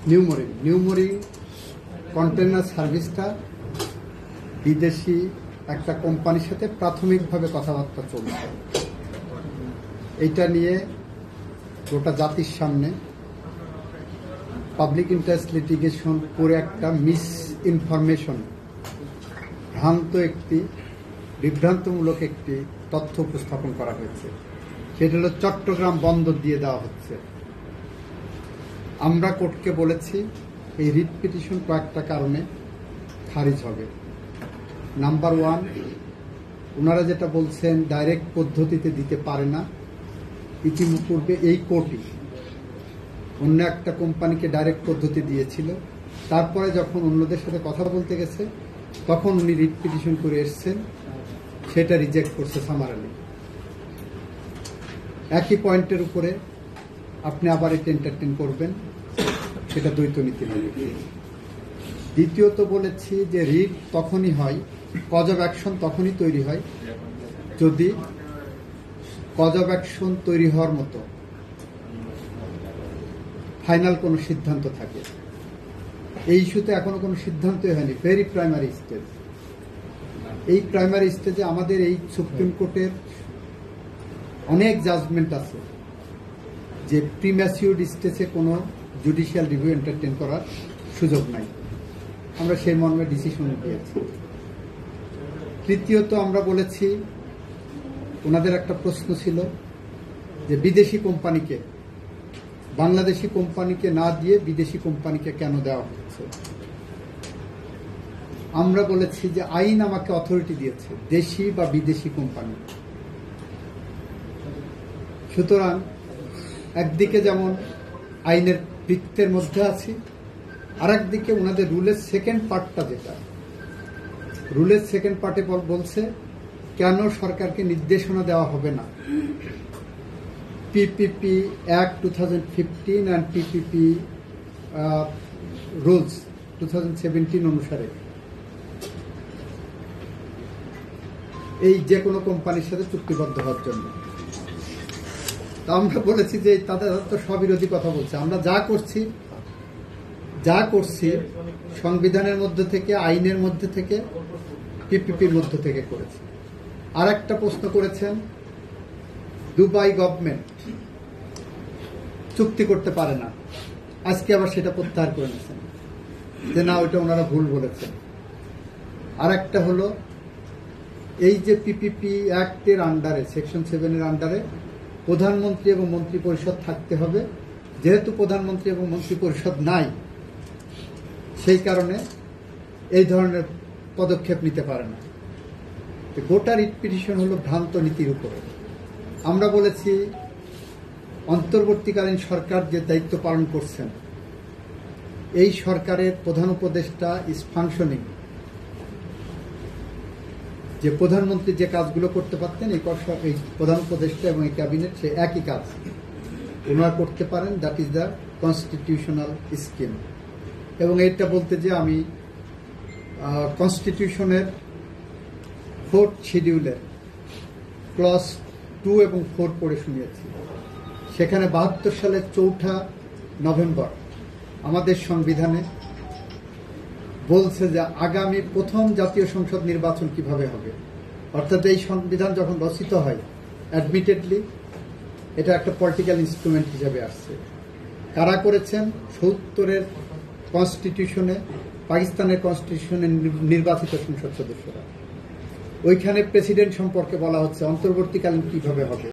নিউমরিন container সার্ভিসটা বিদেশি একটা কোম্পানির সাথে প্রাথমিকভাবে কথাবার্তা চলছে। এইটা নিয়ে গোটা জাতির সামনে পাবলিক ইন্টারেস্ট লিটিগেশন করে একটা মিস ইনফরমেশন, বিভ্রান্তমূলক একটি তথ্য উপস্থাপন করা হয়েছে। সেটা হলো চট্টগ্রাম বন্দর দিয়ে দেওয়া হচ্ছে। আমরা কোর্টকে বলেছি এই রিট পিটিশন কয়েকটা কারণে খারিজ হবে। নাম্বার 1, ওনারা যেটা বলছেন ডাইরেক্ট পদ্ধতিতে দিতে পারে না। ইতিপূর্বে এই কোর্টই অন্য একটা কোম্পানিকে ডাইরেক্ট পদ্ধতি দিয়েছিল। তারপরে যখন অন্যদের সাথে কথা বলতে গেছে তখন উনি রিট পিটিশন করে এসছেন, সেটা রিজেক্ট করছে সামারালি। একই পয়েন্টের উপরে আপনি আবার এটা এন্টারটেইন করবেন, সেটা দ্বৈত নীতি হবে। দ্বিতীয়ত বলেছি যে রিট তখনই হয়, কজ অব অ্যাকশন তখনই তৈরি হয় যদি কজ অব অ্যাকশন তৈরি হওয়ার মতো ফাইনাল কোনো সিদ্ধান্ত থাকে। এই ইস্যুতে এখনো কোনো সিদ্ধান্তই হয়নি, ভেরি প্রাইমারি স্টেজ। এই প্রাইমারি স্টেজে আমাদের এই সুপ্রিম কোর্টের অনেক জাজমেন্ট আছে যে প্রিম্যাচিউর স্টেজে কোনো জুডিশিয়াল রিভিউ এন্টারটেইন করার সুযোগ নাই। আমরা সেই মর্মে ডিসিশন দিয়েছি। তৃতীয়ত আমরা বলেছি, ওনাদের একটা প্রশ্ন ছিল যে বিদেশি কোম্পানিকে, বাংলাদেশি কোম্পানিকে না দিয়ে বিদেশি কোম্পানিকে কেন দেওয়া হচ্ছে। আমরা বলেছি যে আইন আমাকে অথরিটি দিয়েছে, দেশি বা বিদেশি কোম্পানি। সুতরাং একদিকে যেমন আইনের বৃত্তের মধ্যে আছি, আর একদিকে ওনাদের রুলের সেকেন্ড পার্টটা, যেটা রুলের সেকেন্ড পার্টে বলছে কেন সরকারকে নির্দেশনা দেওয়া হবে না PPP act 2015 and PPP rules 2017 অনুসারে এই যে কোনো কোম্পানির সাথে চুক্তিবদ্ধ হওয়ার জন্য। আমরা বলেছি যে তাদের তো স্ববিরোধী কথা বলছে। আমরা যা করছি সংবিধানের মধ্যে থেকে, আইনের মধ্যে থেকে, পিপিপির মধ্যে থেকে করেছি। আর একটা প্রশ্ন করেছেন, দুবাই গভর্নমেন্ট চুক্তি করতে পারে না। আজকে আবার সেটা প্রত্যাহার করে নিয়েছেন যে না, ওইটা ওনারা ভুল বলেছেন। আর একটা হলো এই যে পিপিপি অ্যাক্টের আন্ডারে, সেকশন 7 এর আন্ডারে প্রধানমন্ত্রী এবং মন্ত্রী পরিষদ থাকতে হবে। যেহেতু প্রধানমন্ত্রী এবং মন্ত্রী পরিষদ নাই, সেই কারণে এই ধরনের পদক্ষেপ নিতে পারে না। গোটা রিট পিটিশন হলো ভ্রান্ত নীতির উপরে। আমরা বলেছি অন্তর্বর্তীকালীন সরকার যে দায়িত্ব পালন করছেন, এই সরকারের প্রধান উপদেষ্টা ইজ ফাংশনিং। যে প্রধানমন্ত্রী যে কাজগুলো করতে পারতেন, এই প্রধান উপদেষ্টা এবং এই ক্যাবিনেট সে একই কাজ ওনারা করতে পারেন। That is the constitutional scheme. এবং এইটা বলতে যে আমি কনস্টিটিউশনের 4th শিডিউলের ক্লজ 2 এবং 4 পড়ে শুনিয়েছি। সেখানে 72 সালের 4 নভেম্বর আমাদের সংবিধানে বলছে যে আগামী প্রথম জাতীয় সংসদ নির্বাচন কিভাবে হবে। অর্থাৎ এই সংবিধান যখন রচিত হয়, অ্যাডমিটেডলি এটা একটা পলিটিক্যাল ইনস্ট্রুমেন্ট হিসেবে আসছে। কারা করেছেন? 70-এর কনস্টিটিউশনে, পাকিস্তানের কনস্টিটিউশনে নির্বাচিত সংসদ সদস্যরা। ওইখানে প্রেসিডেন্ট সম্পর্কে বলা হচ্ছে অন্তর্বর্তীকালীন কিভাবে হবে।